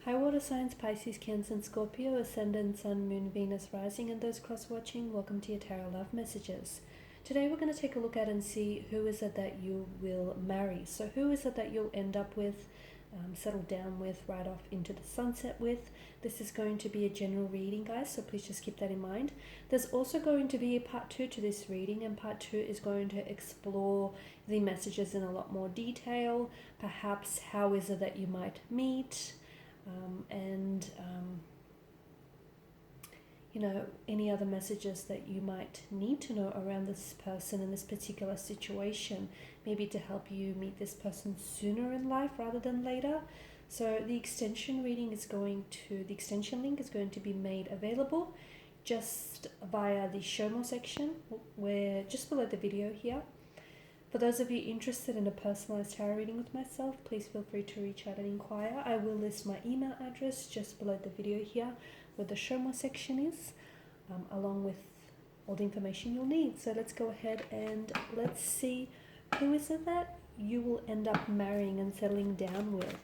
High water signs Pisces, Cancer, and Scorpio, Ascendant, Sun, Moon, Venus, Rising, and those cross-watching, welcome to your Tarot Love Messages. Today we're going to take a look at and see who is it that you will marry. So who is it that you'll end up with, settle down with, right off into the sunset with. This is going to be a general reading, guys, so please just keep that in mind. There's also going to be a part 2 to this reading, and part 2 is going to explore the messages in a lot more detail. Perhaps how is it that you might meet, and you know, any other messages that you might need to know around this person in this particular situation, maybe to help you meet this person sooner in life rather than later. So the extension link is going to be made available just via the show more section, where just below the video here. For those of you interested in a personalized tarot reading with myself, please feel free to reach out and inquire. I will list my email address just below the video here, where the show more section is, along with all the information you'll need. So let's go ahead and let's see who is it that you will end up marrying and settling down with.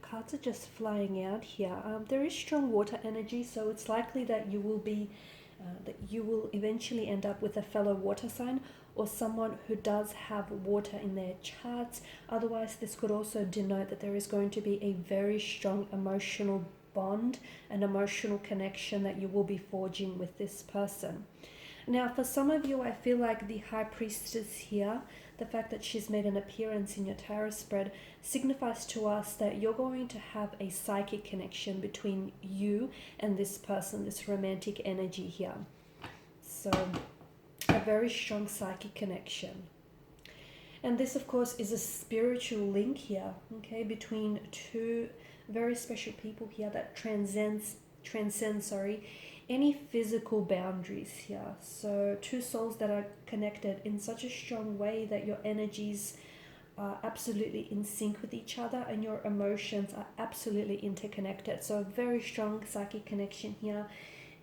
Cards are just flying out here. There is strong water energy, so it's likely that you will eventually end up with a fellow water sign or someone who does have water in their charts. Otherwise, this could also denote that there is going to be a very strong emotional bond and emotional connection that you will be forging with this person. Now, for some of you, I feel like the High Priestess here, the fact that she's made an appearance in your tarot spread, signifies to us that you're going to have a psychic connection between you and this person, this romantic energy here. So, a very strong psychic connection. And this, of course, is a spiritual link here, okay, between two very special people here that transcends any physical boundaries here. So two souls that are connected in such a strong way that your energies are absolutely in sync with each other and your emotions are absolutely interconnected. So a very strong psychic connection here.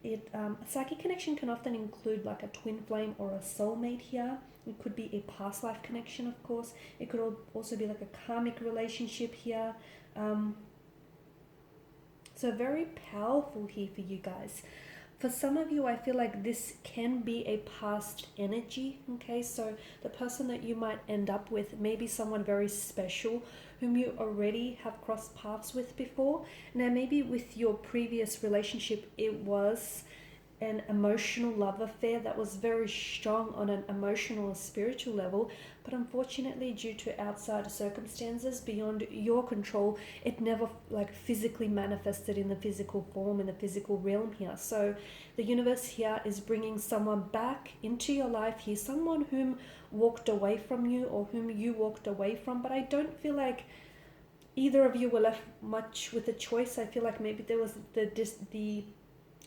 A psychic connection can often include like a twin flame or a soulmate here. It could be a past life connection, of course. It could also be like a karmic relationship here. So very powerful here for you guys. For some of you, I feel like this can be a past energy, okay? So the person that you might end up with may be someone very special whom you already have crossed paths with before. Now, maybe with your previous relationship, it was an emotional love affair that was very strong on an emotional and spiritual level, but unfortunately due to outside circumstances beyond your control, it never like physically manifested in the physical form, in the physical realm here. So the universe here is bringing someone back into your life here, someone whom walked away from you or whom you walked away from, but I don't feel like either of you were left much with a choice. I feel like maybe there was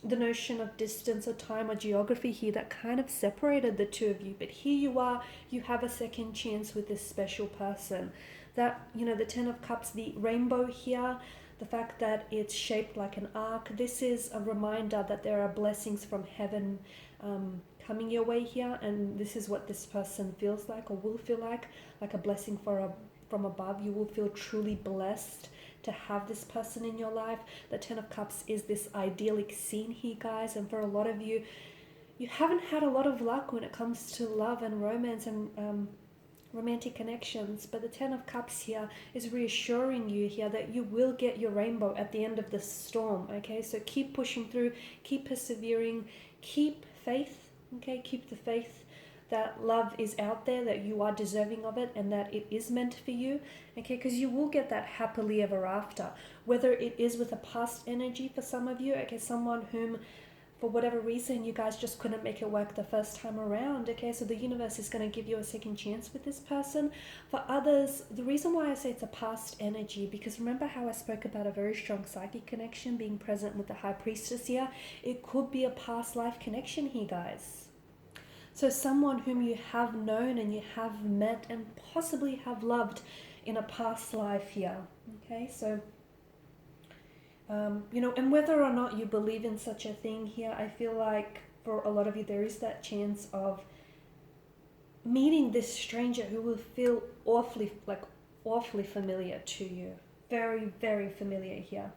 the notion of distance or time or geography here that kind of separated the two of you. But here you are, you have a second chance with this special person. That, you know, the Ten of Cups, the rainbow here, the fact that it's shaped like an arc, this is a reminder that there are blessings from heaven coming your way here, and this is what this person feels like or will feel like a blessing from above. You will feel truly blessed to have this person in your life. The Ten of Cups is this idyllic scene here, guys, and for a lot of you, you haven't had a lot of luck when it comes to love and romance and romantic connections, but the Ten of Cups here is reassuring you here that you will get your rainbow at the end of the storm, okay? So keep pushing through, keep persevering, keep faith, okay? Keep the faith that love is out there, that you are deserving of it, and that it is meant for you, okay? Because you will get that happily ever after, whether it is with a past energy for some of you, okay, someone whom for whatever reason you guys just couldn't make it work the first time around. Okay, so the universe is going to give you a second chance with this person. For others, the reason why I say it's a past energy, because remember how I spoke about a very strong psychic connection being present with the high priestess here? It could be a past life connection here, guys. So someone whom you have known and you have met and possibly have loved in a past life here. Okay, so you know, and whether or not you believe in such a thing here, I feel like for a lot of you there is that chance of meeting this stranger who will feel awfully familiar to you. Very, very familiar here.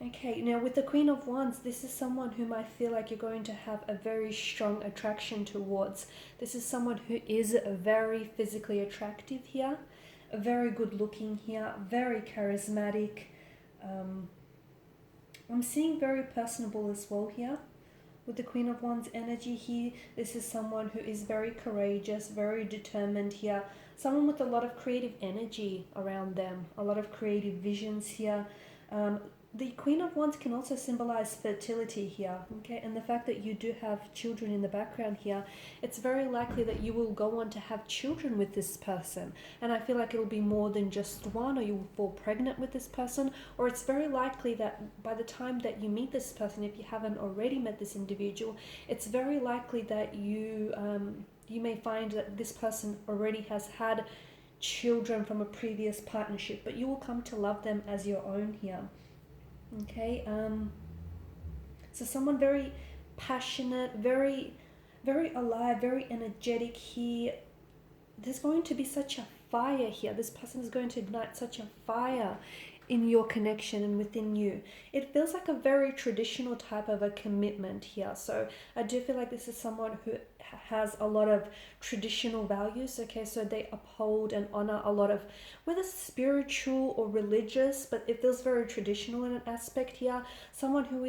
Okay, now with the Queen of Wands, this is someone whom I feel like you're going to have a very strong attraction towards. This is someone who is very physically attractive here, very good looking here, very charismatic. I'm seeing very personable as well here. With the Queen of Wands energy here, this is someone who is very courageous, very determined here. Someone with a lot of creative energy around them, a lot of creative visions here. The Queen of Wands can also symbolize fertility here, okay? And the fact that you do have children in the background here, it's very likely that you will go on to have children with this person. And I feel like it'll be more than just one, or you will fall pregnant with this person, or it's very likely that by the time that you meet this person, if you haven't already met this individual, it's very likely that you may find that this person already has had children from a previous partnership, but you will come to love them as your own here. Okay, so someone very passionate, very alive, very energetic here. There's going to be such a fire here. This person is going to ignite such a fire in your connection and within you. It feels like a very traditional type of a commitment here. So I do feel like this is someone who has a lot of traditional values. Okay, so they uphold and honor a lot of, whether spiritual or religious, but it feels very traditional in an aspect here. Someone who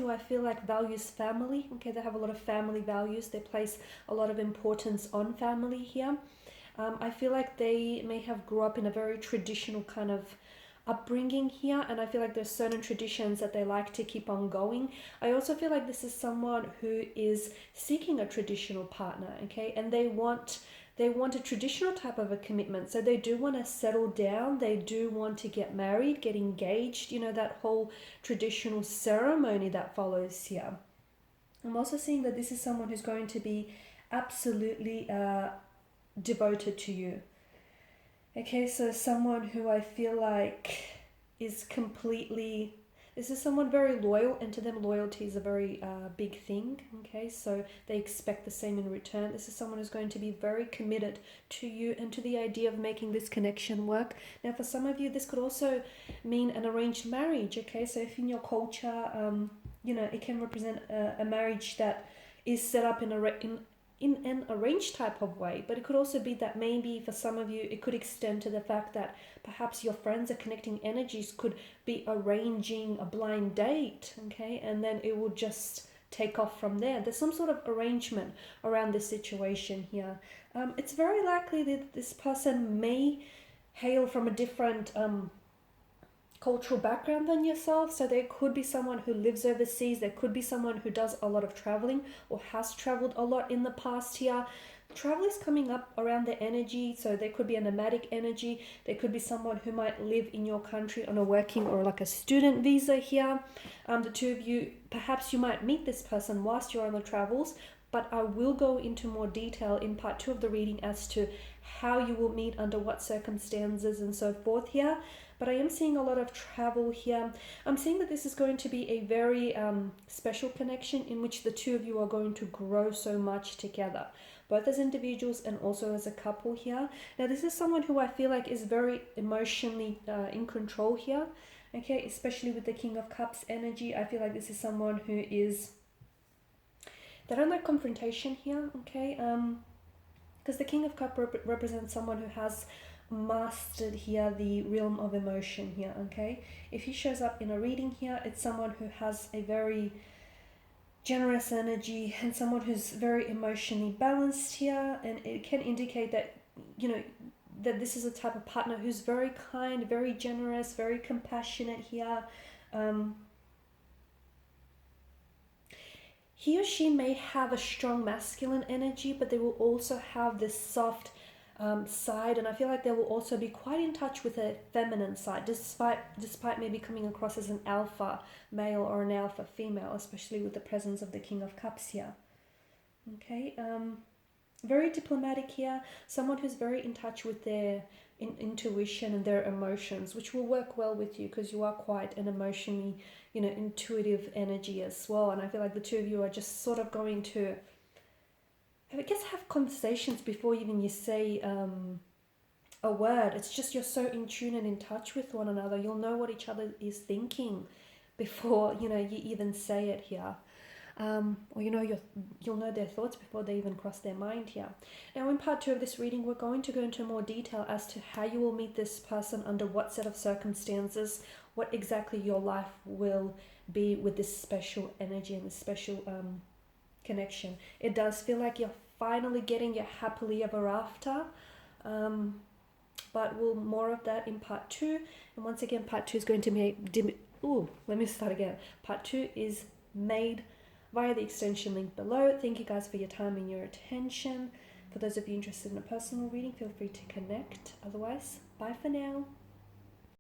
I feel like values family. Okay, they have a lot of family values. They place a lot of importance on family here. I feel like they may have grew up in a very traditional kind of upbringing here, and I feel like there's certain traditions that they like to keep on going. I also feel like this is someone who is seeking a traditional partner, okay, and they want a traditional type of a commitment. So they do want to settle down, they do want to get married, get engaged, you know, that whole traditional ceremony that follows here. I'm also seeing that this is someone who's going to be absolutely devoted to you. Okay, so someone who I feel like is completely, this is someone very loyal, and to them loyalty is a very big thing. Okay, so they expect the same in return. This is someone who's going to be very committed to you and to the idea of making this connection work. Now, for some of you, this could also mean an arranged marriage. Okay, so if in your culture, you know, it can represent a marriage that is set up in an arranged type of way, but it could also be that maybe for some of you it could extend to the fact that perhaps your friends are connecting energies, could be arranging a blind date, okay, and then it will just take off from there. There's some sort of arrangement around this situation here. It's very likely that this person may hail from a different cultural background than yourself. So there could be someone who lives overseas, there could be someone who does a lot of traveling or has traveled a lot in the past here. Travel is coming up around the energy, so there could be a nomadic energy. There could be someone who might live in your country on a working or like a student visa here. The two of you, perhaps you might meet this person whilst you're on the travels, but I will go into more detail in part 2 of the reading as to how you will meet, under what circumstances and so forth here. But I am seeing a lot of travel here. I'm seeing that this is going to be a very special connection in which the two of you are going to grow so much together, both as individuals and also as a couple here. Now, this is someone who I feel like is very emotionally in control here, okay, especially with the King of Cups energy. I feel like this is someone who is, they don't like confrontation here, okay, because the King of Cups represents someone who has mastered here the realm of emotion here, okay. If he shows up in a reading here, it's someone who has a very generous energy and someone who's very emotionally balanced here, and it can indicate that, you know, that this is a type of partner who's very kind, very generous, very compassionate here. He or she may have a strong masculine energy, but they will also have this soft side, and I feel like they will also be quite in touch with a feminine side, despite maybe coming across as an alpha male or an alpha female, especially with the presence of the King of Cups here. Okay, very diplomatic here, someone who's very in touch with their intuition and their emotions, which will work well with you because you are quite an emotionally, intuitive energy as well. And I feel like the two of you are just sort of going to, I guess, have conversations before even you say a word. It's just you're so in tune and in touch with one another. You'll know what each other is thinking before you even say it here. Or you'll know their thoughts before they even cross their mind here. Now in part 2 of this reading, we're going to go into more detail as to how you will meet this person, under what set of circumstances, what exactly your life will be with this special energy and this special connection. It does feel like you're finally getting your happily ever after, but we'll more of that in part 2. And once again, part 2 is going to be part 2 is made via the extension link below. Thank you guys for your time and your attention. For those of you interested in a personal reading, feel free to connect. Otherwise, bye for now.